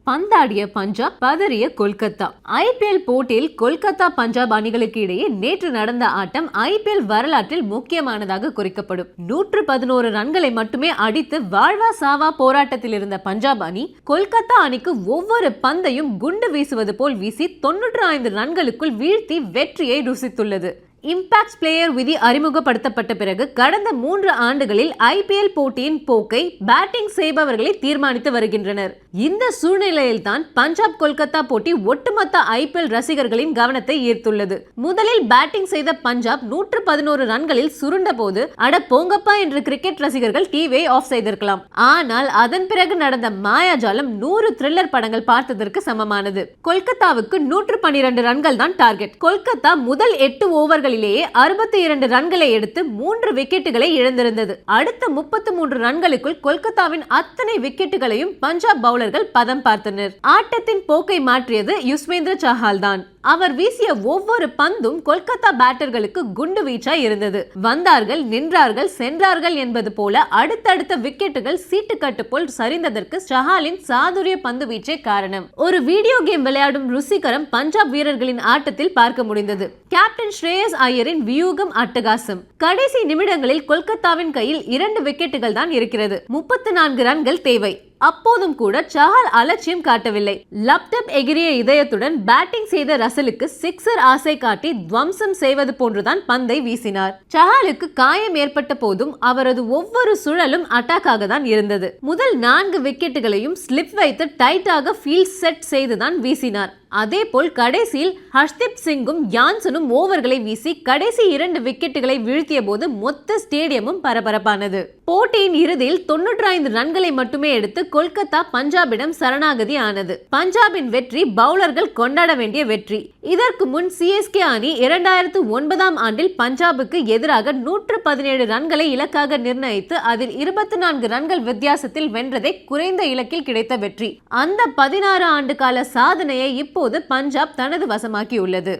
பந்தாடிய Punjab, பதறிய Kolkata. IPL போட்டியில் கொல்கத்தா பஞ்சாப் அணிகளுக்கு இடையே நேற்று நடந்த ஆட்டம் ஐபிஎல் வரலாற்றில் முக்கியமானதாக குறிக்கப்படும். 111 ரன்களை மட்டுமே அடித்து வாழ்வா சாவா போராட்டத்தில் இருந்த பஞ்சாப் அணி கொல்கத்தா அணிக்கு ஒவ்வொரு பந்தையும் குண்டு வீசுவது போல் வீசி 95 ரன்களுக்குள் வீழ்த்தி வெற்றியை ருசித்துள்ளது. இம்பாக்ட் பிளேயர் விதி அறிமுகப்படுத்தப்பட்ட பிறகு கடந்த 3 ஆண்டுகளில் ஐபிஎல் போட்டியின் போக்கை பேட்டிங் செய்பவர்களை தீர்மானித்து வருகின்றனர். இந்த சூழ்நிலையில் தான் பஞ்சாப் கொல்கத்தா போட்டி ஒட்டுமொத்த ஐபிஎல் ரசிகர்களின் கவனத்தை ஈர்த்துள்ளது. முதலில் பேட்டிங் செய்த பஞ்சாப் 111 ரன்களில் சுருண்ட போது அட போங்கப்பா என்று கிரிக்கெட் ரசிகர்கள் டிவியை ஆஃப் செய்திருக்கலாம். ஆனால் அதன் பிறகு நடந்த மாயாஜாலம் 100 த்ரில்லர் படங்கள் பார்த்ததற்கு சமமானது. கொல்கத்தாவுக்கு 112 ரன்கள் தான் டார்கெட். கொல்கத்தா முதல் 8 ஓவர்கள் 62 ரன்களை எடுத்து 3 விக்கெட்டுகளை இழந்திருந்தது. அடுத்த 33 ரன்களுக்குள் கொல்கத்தாவின் அத்தனை விக்கெட்டுகளையும் பஞ்சாப் பவுலர்கள் பதம் பார்த்தனர். ஆட்டத்தின் போக்கை மாற்றியது யுஸ்வேந்திர சஹால் தான். அவர் வீசிய ஒவ்வொரு பந்தும் கொல்கத்தா பேட்டர்களுக்கு குண்டு வீச்சாய் இருந்தது. வந்தார்கள், நின்றார்கள், சென்றார்கள் என்பது போல அடுத்தடுத்த விக்கெட்டுகள் சீட்டுக்கட்டு போல் சரிந்ததற்கு சஹாலின் சாதுரிய பந்து வீச்சே காரணம். ஒரு வீடியோ கேம் விளையாடும் ருசிகரம் பஞ்சாப் வீரர்களின் ஆட்டத்தில் பார்க்க முடிந்தது. கேப்டன் ஸ்ரேயஸ் ஐயரின் வியூகம் அட்டகாசம். கடைசி நிமிடங்களில் கொல்கத்தாவின் கையில் 2 விக்கெட்டுகள் தான் இருக்கிறது. 34 ரன்கள் தேவை. அப்போதும் கூட சஹால் அலட்சியம் காட்டவில்லை. லப்டப் எகிரிய இதயத்துடன் பேட்டிங் செய்த ரசலுக்கு சிக்ஸர் ஆசை காட்டி துவம்சம் செய்வது போன்றுதான் பந்தை வீசினார். சஹாலுக்கு காயம் ஏற்பட்ட போதும் அவரது ஒவ்வொரு சுழலும் அட்டாக்காக தான் இருந்தது. முதல் 4 விக்கெட்டுகளையும் ஸ்லிப் வைத்து டைட்டாக ஃபீல்ட் செட் செய்துதான் வீசினார். அதே போல் கடைசியில் ஹர்ஷ்தீப் சிங்கும் யான்சனும் ஓவர்களை வீசி கடைசி 2 விக்கெட்டுகளை வீழ்த்திய போது மொத்த ஸ்டேடியமும் பரபரப்பானது. போட்டியின் இறுதியில் 95 ரன்களை மட்டுமே எடுத்து கொல்கத்தா பஞ்சாபிடம் சரணாகதி ஆனது. பஞ்சாபின் வெற்றி பவுலர்கள் கொண்டாட வேண்டிய வெற்றி. இதற்கு முன் சிஎஸ்கே அணி 2009ஆம் ஆண்டில் பஞ்சாபுக்கு எதிராக 117 ரன்களை இலக்காக நிர்ணயித்து அதில் 24 ரன்கள் வித்தியாசத்தில் வென்றதே குறைந்த இலக்கில் கிடைத்த வெற்றி. அந்த 16 ஆண்டு கால சாதனையை இப்போது பஞ்சாப் தனது வசமாக்கியுள்ளது.